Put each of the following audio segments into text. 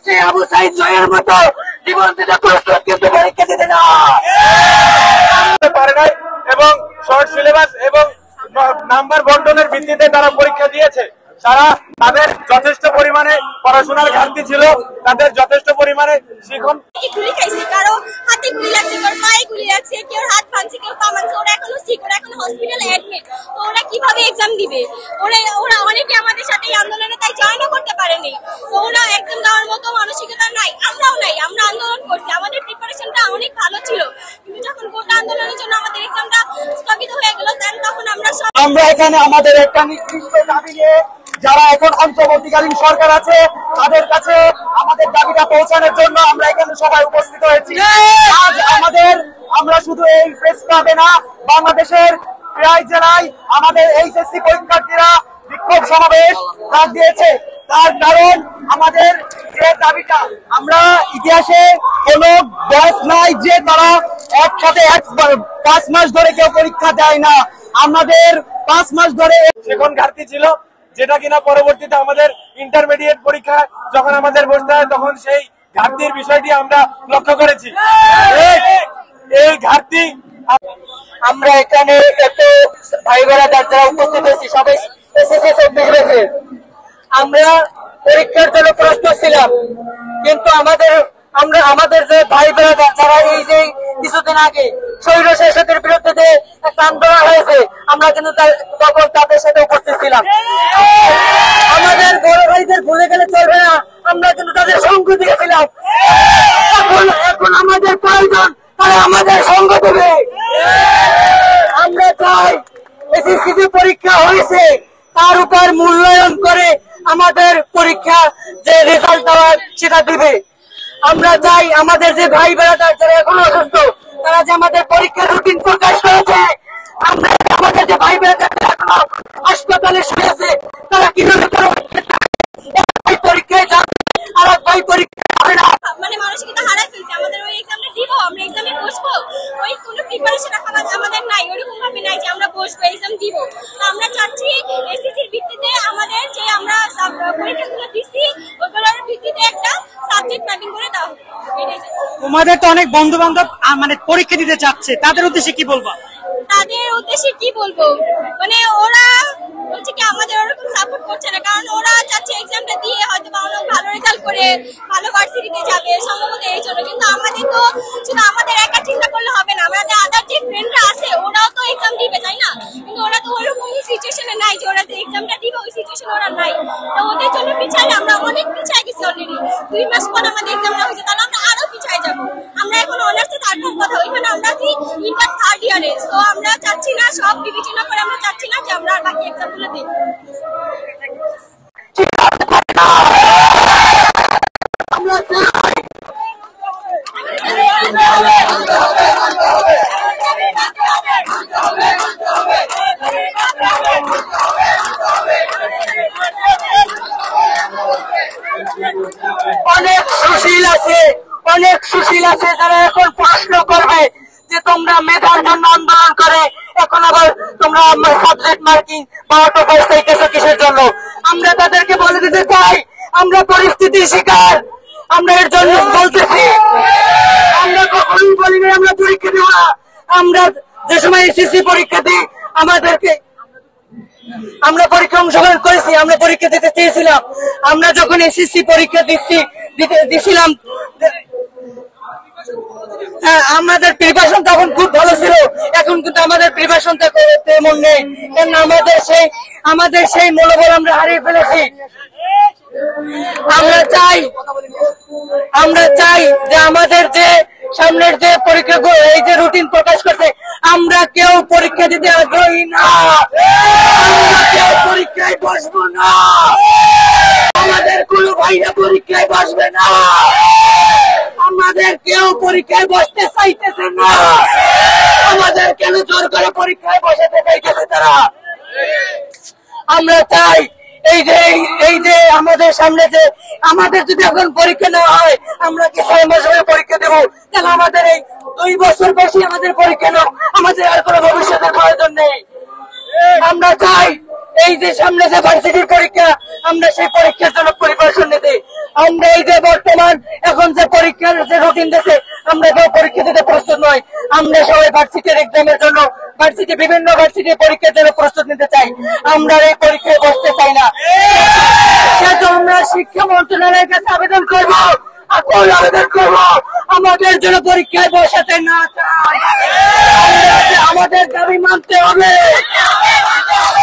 সেই আবু সাইদ জয়ের মতো জীবন দিতে প্রস্তুত, কিন্তু পরীক্ষা দিতে না পারে নাই এবং শর্ট সিলেবাস এবং নাম্বার বন্টনের ভিত্তিতে তারা পরীক্ষা দিয়েছে। তাদের যথেষ্ট পরিমাণে পড়াশোনার ঘাটতি ছিল, তাদের যথেষ্ট পরিমাণে শিখন গুলি খাইছে, কারো হাতে গুলি লাগছে, কারো পায়ে গুলি লাগছে, কেউ হাত ভাঙছে, কেউ পা ভাঙছে। ওরা এখনো সিক, ওরা এখনো হসপিটালে অ্যাডমিট। তো ওরা কিভাবে এক্সাম দিবে? ওরা অনেকে আমাদের সাথে এই আন্দোলনে তাই জয়েনও করতে পারেনি। তো ওরা এক্সাম দেওয়ার মতো মানসিকতা নাই, আমরাও নাই। আমরা আন্দোলন করছি, আমাদের প্রিপারেশনটা অনেক ভালো ছিল, কিন্তু যখন গোটা আন্দোলনের জন্য আমাদের এক্সামটা স্থগিত হয়ে গেল, তখন আমরা এখানে আমাদের একটা নির্দিষ্ট দাবি নিয়ে যারা এখন অন্তর্বর্তীকালীন সরকার আছে তাদের কাছে আমাদের দাবিটা পৌঁছানোর জন্য আমরা এখানে সবাই উপস্থিত হয়েছি। আজ আমরা শুধু এই প্রেস ক্লাবে না, বাংলাদেশের প্রায় জেলায় আমাদের এইচএসসি পরীক্ষার্থীরা বিক্ষোভ সমাবেশ ডাক দিয়েছে। তার কারণ আমাদের যে দাবিটা, আমরা ইতিহাসে কোনো বয়স নাই যে তারা একসাথে 5 মাস ধরে কেউ পরীক্ষা দেয় না। আমাদের 5 মাস ধরে শিখন ঘাটতি ছিল, যেটা কিনা পরবর্তীতে আমাদের ইন্টারমিডিয়েট পরীক্ষা যখন আমাদের বসতে হয় তখন সেই ঘাটতির বিষয়টি আমরা লক্ষ্য করেছি। এই ঘাটতি আমরা এখানে এত ভাই বোনেরা যারা উপস্থিত হয়েছি সবাই এসএসসি 24 ব্যাচে আমরা পরীক্ষার জন্য প্রস্তুত ছিলাম, কিন্তু আমাদের যে ভাই বোনেরা যারা এই যে কিছুদিন আগে স্বৈর শাসকের বিরুদ্ধে যে একটা আন্দোলন হয়েছে, আমরা কিন্তু তখন তাদের সাথে উপস্থিত ছিলাম। আমাদের বড় ভাইদের ভুলে গেলে চলবে না, আমরা কিন্তু তাদের সঙ্গ দিয়েছিলাম। এখন আমাদের প্রয়োজন তারা আমাদের সঙ্গ দেবে। আমরা চাই এসএসসি যে পরীক্ষা হয়েছে তার উপর মূল্যায়ন করে আমাদের পরীক্ষা যে রেজাল্ট দেওয়ার সেটা দিবে। আমরা চাই আমাদের যে ভাই বোনেরা যারা এখন অসুস্থ তারা যে আমাদের পরীক্ষার রুটিন প্রকাশ করেছে, আমরা আমাদের যে ভাই বোনেরা এখনো হাসপাতালে শুয়ে আছে তারা কিভাবে পরীক্ষায় যাবে আর ভাই পরীক্ষা হবে না, মানে মানসিকতা হারাই ফেলছে। আমাদের ওই এক্সামটা দিব, আমরা এক্সামে বসবো, ওই কোনো প্রিপারেশন আমাদের নাই, ওরকম ভাবে নাই যে আমরা বসবো এক্সাম দিব। আমরা চাচ্ছি এসএসসির ভিত্তিতে আমাদের যে আমরা পরীক্ষাগুলো দিচ্ছি ওগুলোর ভিত্তিতে একটা সাবজেক্ট ম্যাপিং করে দাও। তোমাদের তো অনেক বন্ধু বান্ধব মানে পরীক্ষা দিতে চাচ্ছে, তাদের উদ্দেশ্যে কি বলবো? তাদের উদ্দেশ্যে কি বলবো, মানে ওরা বলছে কি আমাদের ওরকম সাপোর্ট করছে না, কারণ ওরা চাচ্ছে এক্সামটা দিয়ে হয়তো ভালো রেজাল্ট করে ভালো ভার্সিটিতে যাবে সম্ভবত এই জন্য। কিন্তু আমাদের তো শুধু আমাদের একা চিন্তা করলে হবে না, আমাদের আদার যে ফ্রেন্ডরা আছে ওরাও তো এক্সাম দিবে, তাই না? কিন্তু ওরা তো ওরকম সিচুয়েশনে নাই যে ওরা যে এক্সামটা দিবে, ওই সিচুয়েশনে ওরা নাই। তো ওদের জন্য পিছাইলে আমরা অনেক পিছাই গেছি অলরেডি। 2 মাস পর আমাদের এক্সামটা হয়েছে, তাহলে আমরা আরো পিছাই যাবো। আমরা এখন অনার্সে 3rd কথা, ওইখানে আমরা আছি ইন্টার 3rd ইয়ারে। তো আমরা চাচ্ছি না, সব বিবেচনা করে আমরা চাচ্ছি না যে আমরা বাকি এক্সামগুলো দিই। অনেক সুশীল আছে যারা এখন প্রশ্ন করবে যে তোমরা মেধার জন্য আন্দোলন করে এখন আবার তোমরা সাবজেক্ট মার্কিং বা অটো পাস চাইতেছো কিসের জন্য? আমরা তাদেরকে বলে দিতে চাই আমরা পরিস্থিতির শিকার, আমরা এর জন্য বলতেছি। আমরা কখনোই বলিনি আমরা পরীক্ষা দেব না। আমরা যে সময় এসএসসি পরীক্ষা দিই আমরা পরীক্ষা অংশগ্রহণ করেছি, আমরা পরীক্ষা দিতে চেয়েছিলাম। আমরা যখন এসএসসি পরীক্ষা দিছিলাম আমাদের প্রিপারেশন তখন খুব ভালো ছিল, এখন কিন্তু আমাদের প্রিপারেশন তেমন নেই, কারণ আমাদের সেই মনোবল আমরা হারিয়ে ফেলেছি। আমরা চাই যে আমাদের যে সামনের যে পরীক্ষা এই যে রুটিন প্রকাশ করছে, আমরা কেউ পরীক্ষা দিতে আগ্রহী না, আমরা কেউ পরীক্ষায় বসবো না, আমাদের কোনো ভাইরা পরীক্ষায় বসবে না, আমাদের কেউ পরীক্ষায় বসতে চাইতেছে না, আমাদের কেন জোর করে পরীক্ষায় বসাতে চাইতেছে তারা? আমরা চাই এই যে আমাদের সামনে যে আমাদের যদি এখন পরীক্ষা নেওয়া হয়, আমরা কি 6 মাস হয়ে পরীক্ষা দেবো? কেন আমাদের এই 2 বছর বেশি আমাদের পরীক্ষা নাও, আমাদের আর কোনো ভবিষ্যতের প্রয়োজন নেই। আমরা চাই এই যে সামনে যে ভার্সিটির পরীক্ষা, আমরা সেই পরীক্ষার জন্য প্রিপারেশন নিতে, আমরা এই যে বর্তমান এখন যে পরীক্ষার যে রুটিন দিচ্ছে, আমরা কেউ পরীক্ষা দিতে প্রস্তুত নয়। আমরা সবাই ভার্সিটির এক্সামের জন্য বিভিন্ন ভার্সিটি পরীক্ষার জন্য প্রস্তুত নিতে চাই। আমরা এই পরীক্ষায় বসতে চাই না। সেটা আমরা শিক্ষা মন্ত্রণালয়ের কাছে আবেদন করবো, আবেদন করবো আমাদের জন্য পরীক্ষায় বসাতে না চাই। আমাদের দাবি মানতে হবে,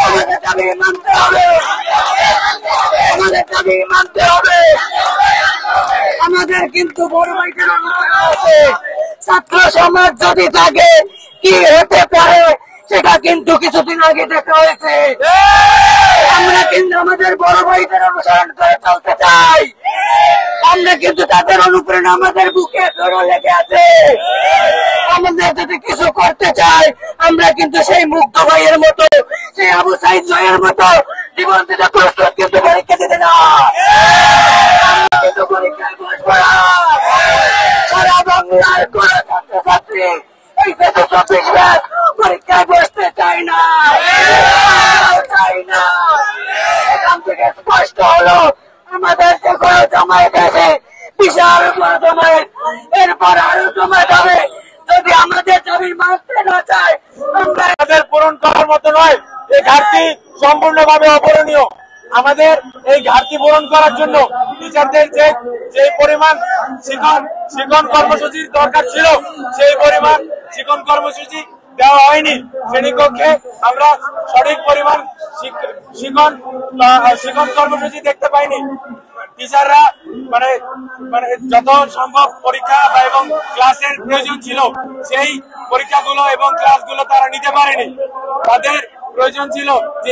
আমাদের দাবি মানতে হবে, আমাদের দাবি মানতে হবে। আমাদের কিন্তু বড় ভাইদের অনুরোধ আছে, ছাত্র সমাজ যদি থাকে কি হতে পারে সেটা কিন্তু কিছুদিন আগে দেখা হয়েছে। আমরা কিন্তু আমাদের বড় ভাইদের অনুসরণ করে চলতে চাই। আমরা কিন্তু তাদের অনুপ্রেরণা আমাদের বুকে জড়ো লেগে আছে। আমাদের যদি কিছু করতে চাই, আমরা কিন্তু সেই মুগ্ধ ভাইয়ের মতো, সেই আবু সাইদ জয়ের মতো জীবন দিতে প্রস্তুত, কিন্তু পরীক্ষা দিতে না। আমরা কিন্তু পরীক্ষায় বসবো না। সারা বাংলার কোন ছাত্রছাত্রী এই 24 ব্যাচ পরীক্ষায় বসতে চাই না, চাই না। এখান থেকে স্পষ্ট হলো আমাদের যে কোনো জমায়েত আছে, বিশাল বড় জমায়েত, এরপর আরো জমায়েত হবে। যদি আমাদের দাবি মানতে না চায়, আমরা আমাদের পূরণ করার মতো নয়। এই ঘাটতি সম্পূর্ণভাবে অপূরণীয়। আমাদের এই ঘাটতি পূরণ করার জন্য টিচারদের যে পরিমাণ শিক্ষণ কর্মসূচির দরকার ছিল, সেই পরিমাণ শিক্ষণ কর্মসূচি দেওয়া হয়নি। শ্রেণীকক্ষে আমরা সঠিক পরিমাণ শিক্ষণ কর্মসূচি দেখতে পাইনি। টিচাররা মানে যত সম্ভব পরীক্ষা এবং ক্লাসের প্রয়োজন ছিল, সেই পরীক্ষাগুলো এবং ক্লাসগুলো তারা নিতে পারেনি। তাদের প্রয়োজন ছিল যে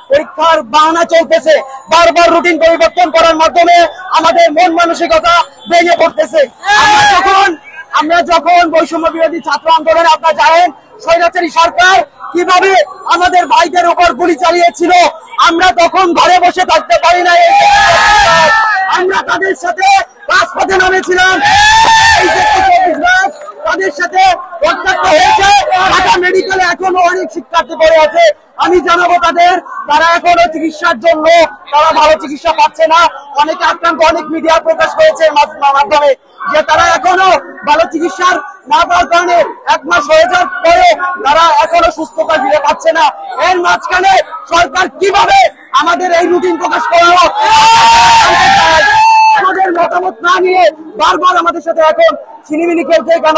পরীক্ষার বাহানা চলতেছে, বারবার রুটিন পরিবর্তন করার মাধ্যমে আমাদের মন মানসিকতা ভেঙে পড়তেছে। আমরা যখন বৈষম্য বিরোধী ছাত্র আন্দোলনে, আপনারা জানেন স্বৈরাচারী সরকার কিভাবে আমাদের ভাইদের উপর গুলি চালিয়েছিল, আমরা তখন ঘরে বসে থাকতে পারি না। আমরা তাদের সাথে রাজপথে নামেছিলাম, তাদের সাথে রক্তাক্ত হয়েছে। ঢাকা মেডিকেলে এখনো অনেক শিক্ষার্থী পড়ে আছে। আমি জানাবো তারা এখনো চিকিৎসার জন্য তারা ভালো চিকিৎসা পাচ্ছে না। অনেকে আক্রান্ত, অনেক মিডিয়া প্রকাশ করেছে মাধ্যমে যে তারা এখনো ভালো চিকিৎসার না পাওয়ার কারণে 1 মাস হয়ে যাওয়ার পরে তারা এখনো সুস্থতা ফিরে পাচ্ছে না। এর মাঝখানে সরকার কিভাবে আমাদের এই রুটিন প্রকাশ করলো, আমাদের মতামত না নিয়ে বারবার আমাদের সাথে এখন ছিনিমিনি খেলছে কেন?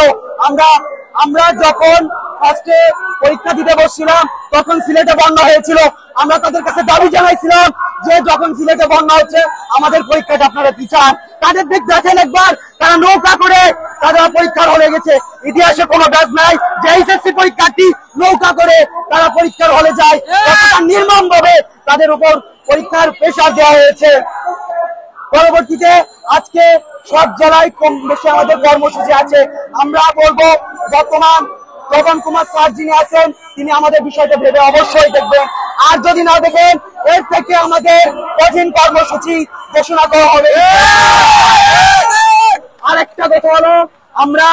আমরা যখন ফার্স্টে পরীক্ষা দিতে বসছিলাম তখন সিলেটে বন্যা হয়েছিল। আমরা তাদের কাছে দাবি জানাইছিলাম যে যখন সিলেটে বন্যা হচ্ছে আমাদের পরীক্ষাটা আপনারা পিছান। তাদের দেখেন একবার, তারা নৌকা করে তারা পরীক্ষার হলে গেছে। ইতিহাসে কোনো ব্যাচ নাই যে এইচএসসি পরীক্ষার্থী নৌকা করে তারা পরীক্ষার হলে যায়। নির্মম ভাবে তাদের উপর পরীক্ষার প্রেশার দেওয়া হয়েছে। পরবর্তীতে আজকে সব জেলায় কম বেশি আমাদের কর্মসূচি আছে। আমরা বলবো বর্তমান প্রধান কুমার স্যার যিনি আছেন তিনি আমাদের বিষয়টা ভেবে অবশ্যই দেখবেন। আর যদি না দেখেন এর থেকে আমাদের কঠিন কর্মসূচি ঘোষণা করা হবে। আরেকটা কথা হলো, আমরা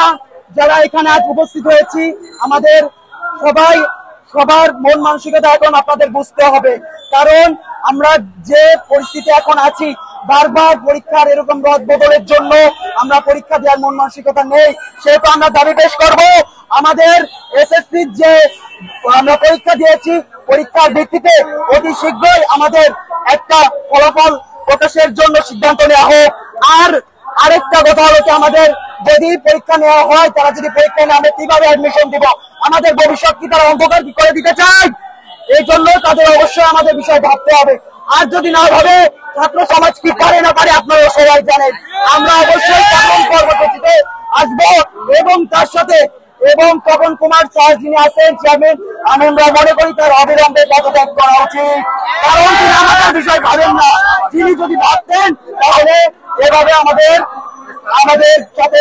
যারা এখানে আজ উপস্থিত হয়েছি আমাদের সবার মন মানসিকতা এখন আপনাদের বুঝতে হবে, কারণ আমরা যে পরিস্থিতি এখন আছি, বারবার পরীক্ষার এরকম রদ বদলের জন্য আমরা পরীক্ষা দেওয়ার মন মানসিকতা নেই। সেহেতু আমরা দাবি পেশ করব, আমাদের এসএসসির যে আমরা পরীক্ষা দিয়েছি পরীক্ষার ভিত্তিতে অতি শীঘ্রই আমাদের একটা ফলাফল প্রকাশের জন্য সিদ্ধান্ত নেওয়া হোক। আর আরেকটা কথা হলো যে আমাদের যদি পরীক্ষা নেওয়া হয়, তারা যদি পরীক্ষা নেয় আমরা কিভাবে অ্যাডমিশন দিব, আমাদের ভবিষ্যৎ কি তারা অন্ধকার করে দিতে চায়? এই জন্য তাদের অবশ্যই আমাদের বিষয় ভাবতে হবে। আর যদি না ভাবে ছাত্র সমাজ কি পারে না পারে আপনারা সবাই জানেন। আমরা অবশ্যই কানুন কর্মসূচিতে আসবো এবং তার সাথে এবং তপন কুমার স্যার যিনি আছেন চেয়ারম্যান, আমরা মনে করি তার অবিলম্বে পদত্যাগ করা উচিত, কারণ তিনি আমাদের বিষয় ভাবেন না। তিনি যদি ভাবতেন তাহলে এভাবে আমাদের সাথে